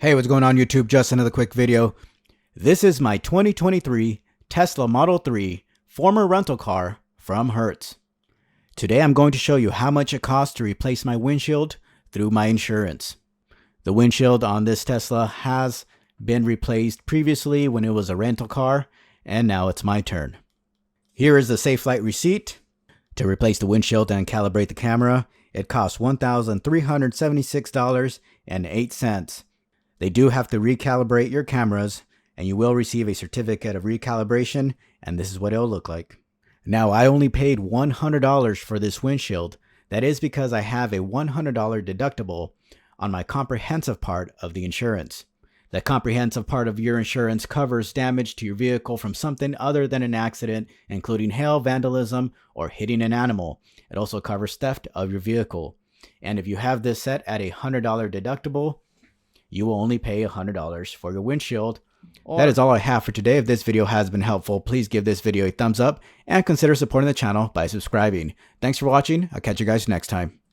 Hey, what's going on YouTube? Just another quick video. This is my 2023 Tesla Model 3 former rental car from Hertz. Today I'm going to show you how much it costs to replace my windshield through my insurance. The windshield on this Tesla has been replaced previously when it was a rental car, and now it's my turn. Here is the Safelite receipt. To replace the windshield and calibrate the camera, it costs $1,376.08. They do have to recalibrate your cameras, and you will receive a certificate of recalibration, and this is what it'll look like. Now, I only paid $100 for this windshield. That is because I have a $100 deductible on my comprehensive part of the insurance. The comprehensive part of your insurance covers damage to your vehicle from something other than an accident, including hail, vandalism, or hitting an animal. It also covers theft of your vehicle. And if you have this set at a $100 deductible, you will only pay $100 for your windshield. That is all I have for today. If this video has been helpful, please give this video a thumbs up and consider supporting the channel by subscribing. Thanks for watching. I'll catch you guys next time.